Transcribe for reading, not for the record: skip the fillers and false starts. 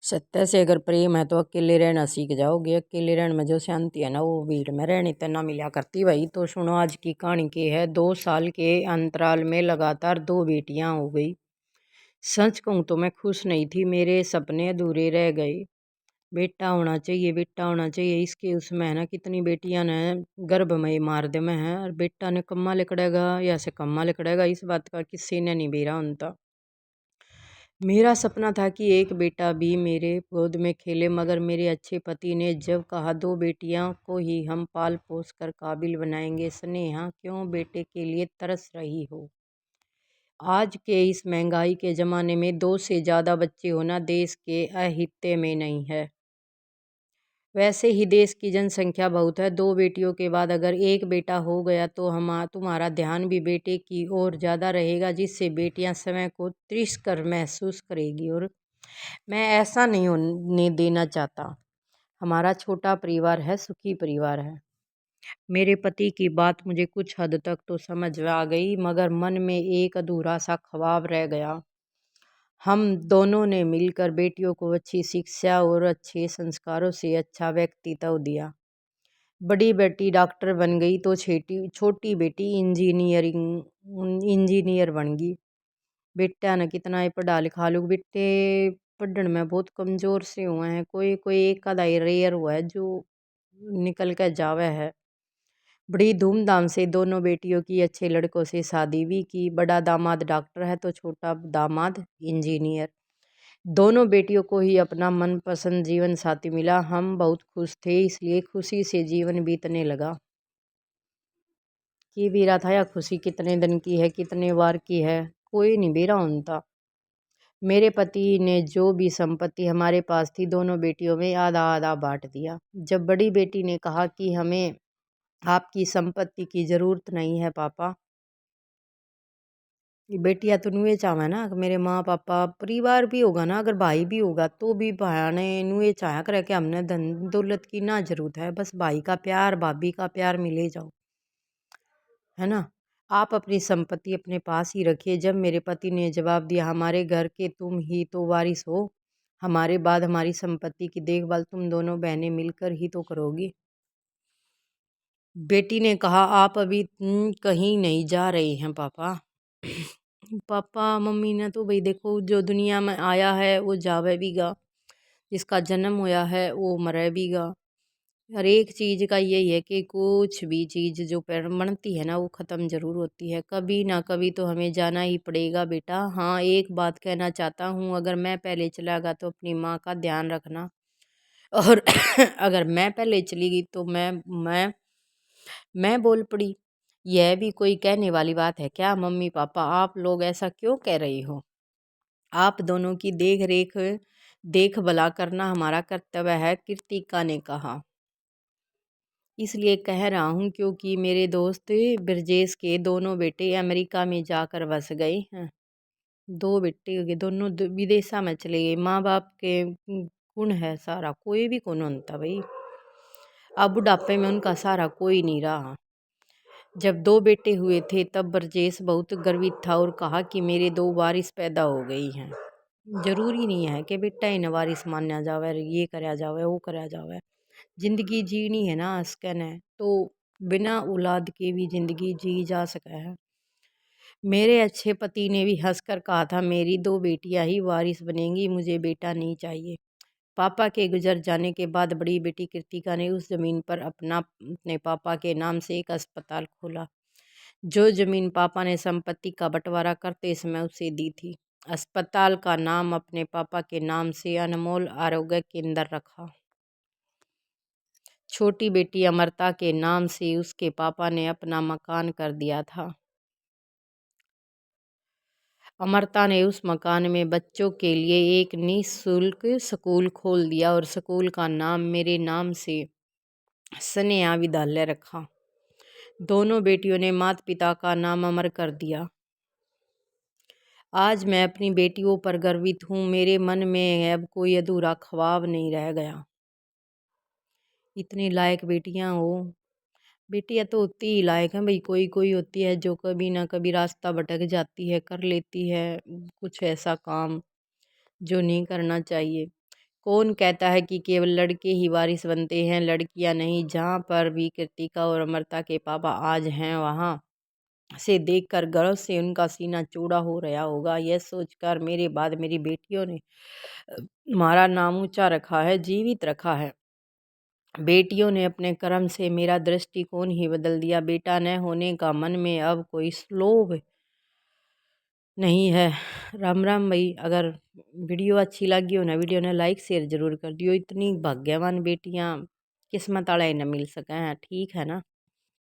सत्य से अगर प्रेम है तो अकेले रहना सीख जाओगे। अकेले रहने में जो शांति है ना वो भीड़ में रहने तो ना मिला करती भाई। तो सुनो आज की कहानी की है। 2 साल के अंतराल में लगातार 2 बेटियां हो गई। सच कहूँ तो मैं खुश नहीं थी, मेरे सपने अधूरे रह गए। बेटा होना चाहिए, बेटा होना चाहिए, इसके उसमें है ना कितनी बेटियां ने गर्भ में ही मार दे में है। और बेटा ने कम्मा लिकड़ेगा या से कम्मा लिकड़ेगा, इस बात का किसी ने नहीं बेरा उनता। मेरा सपना था कि एक बेटा भी मेरे गोद में खेले, मगर मेरे अच्छे पति ने जब कहा 2 बेटियां को ही हम पाल पोस कर काबिल बनाएंगे। स्नेहा, क्यों बेटे के लिए तरस रही हो? आज के इस महंगाई के ज़माने में 2 से ज़्यादा बच्चे होना देश के अहित्य में नहीं है। वैसे ही देश की जनसंख्या बहुत है। 2 बेटियों के बाद अगर एक बेटा हो गया तो तुम्हारा ध्यान भी बेटे की ओर ज़्यादा रहेगा, जिससे बेटियां समय को तिरस्कार महसूस करेगी। और मैं ऐसा नहीं होने देना चाहता। हमारा छोटा परिवार है, सुखी परिवार है। मेरे पति की बात मुझे कुछ हद तक तो समझ आ गई, मगर मन में एक अधूरा सा ख्वाब रह गया। हम दोनों ने मिलकर बेटियों को अच्छी शिक्षा और अच्छे संस्कारों से अच्छा व्यक्तित्व दिया। बड़ी बेटी डॉक्टर बन गई तो छोटी छोटी बेटी इंजीनियर बन गई। बेटा न कितना ही पढ़ा लिखा लोग बेटे पढ़ने में बहुत कमजोर से हुए हैं। कोई कोई एक आधा रेयर हुआ है जो निकल कर जावे है। बड़ी धूमधाम से दोनों बेटियों की अच्छे लड़कों से शादी भी की। बड़ा दामाद डॉक्टर है तो छोटा दामाद इंजीनियर। दोनों बेटियों को ही अपना मनपसंद जीवन साथी मिला। हम बहुत खुश थे, इसलिए खुशी से जीवन बीतने लगा। कि भी रहा था या खुशी कितने दिन की है, कितने बार की है, कोई नहीं बेरा उनता। मेरे पति ने जो भी संपत्ति हमारे पास थी दोनों बेटियों में आधा आधा बांट दिया। जब बड़ी बेटी ने कहा कि हमें आपकी संपत्ति की जरूरत नहीं है पापा, बेटियां तो नुए चाहे ना कि मेरे माँ पापा परिवार भी होगा ना, अगर भाई भी होगा तो भी भाई ने नुए चाह करे कि हमने धन दौलत की ना जरूरत है, बस भाई का प्यार भाभी का प्यार मिले जाओ, है ना। आप अपनी संपत्ति अपने पास ही रखिए। जब मेरे पति ने जवाब दिया हमारे घर के तुम ही तो वारिस हो, हमारे बाद हमारी संपत्ति की देखभाल तुम दोनों बहनें मिलकर ही तो करोगी। बेटी ने कहा आप अभी कहीं नहीं जा रहे हैं पापा। पापा मम्मी ने तो भाई देखो जो दुनिया में आया है वो जावे बीगा, जिसका जन्म होया है वो मरे बीगा। हर एक चीज़ का यही है कि कुछ भी चीज़ जो बनती है ना वो ख़त्म ज़रूर होती है, कभी ना कभी तो हमें जाना ही पड़ेगा बेटा। हाँ एक बात कहना चाहता हूँ, अगर मैं पहले चला गया तो अपनी माँ का ध्यान रखना। और अगर मैं पहले चली गई तो मैं बोल पड़ी। यह भी कोई कहने वाली बात है क्या मम्मी पापा, आप लोग ऐसा क्यों कह रही हो? आप दोनों की देख भला करना हमारा कर्तव्य है, कृतिका ने कहा। इसलिए कह रहा हूँ क्योंकि मेरे दोस्त ब्रजेश के दोनों बेटे अमेरिका में जाकर बस गए हैं। 2 बेटे हो गए, दोनों विदेशा में चले गए। माँ बाप के गुण है सारा, कोई भी कौन होता भाई। अब बुढ़ापे में उनका सारा कोई नहीं रहा। जब 2 बेटे हुए थे तब ब्रजेश बहुत गर्वित था और कहा कि मेरे 2 वारिस पैदा हो गई हैं। जरूरी नहीं है कि बेटा ही न वारिस माना जावे, ये कराया जावे वो कराया जावे। जिंदगी जीनी है ना अस्कन है तो बिना औलाद के भी जिंदगी जी जा सका है। मेरे अच्छे पति ने भी हंसकर कहा था मेरी 2 बेटियां ही वारिस बनेंगी, मुझे बेटा नहीं चाहिए। पापा के गुजर जाने के बाद बड़ी बेटी कृतिका ने उस जमीन पर अपने पापा के नाम से एक अस्पताल खोला। जो जमीन पापा ने संपत्ति का बंटवारा करते समय उसे दी थी। अस्पताल का नाम अपने पापा के नाम से अनमोल आरोग्य केंद्र रखा। छोटी बेटी अमरता के नाम से उसके पापा ने अपना मकान कर दिया था। अमरता ने उस मकान में बच्चों के लिए एक निःशुल्क स्कूल खोल दिया और स्कूल का नाम मेरे नाम से स्नेहा विद्यालय रखा। दोनों बेटियों ने माता पिता का नाम अमर कर दिया। आज मैं अपनी बेटियों पर गर्वित हूँ। मेरे मन में अब कोई अधूरा ख्वाब नहीं रह गया। इतनी लायक बेटियां हो। बेटियां तो होती ही लायक हैं भाई, कोई कोई होती है जो कभी ना कभी रास्ता भटक जाती है, कर लेती है कुछ ऐसा काम जो नहीं करना चाहिए। कौन कहता है कि केवल लड़के ही वारिस बनते हैं, लड़कियां नहीं। जहाँ पर भी कृतिका और अमृता के पापा आज हैं वहाँ से देखकर गर्व से उनका सीना चौड़ा हो रहा होगा। यह सोचकर मेरे बाद मेरी बेटियों ने हमारा नाम ऊंचा रखा है, जीवित रखा है। बेटियों ने अपने कर्म से मेरा दृष्टिकोण ही बदल दिया। बेटा न होने का मन में अब कोई लोभ नहीं है। राम राम भाई। अगर वीडियो अच्छी लगी हो ना, वीडियो ने लाइक शेयर जरूर कर दियो। इतनी भाग्यवान बेटियां किस्मत वाले न मिल सके हैं, ठीक है ना।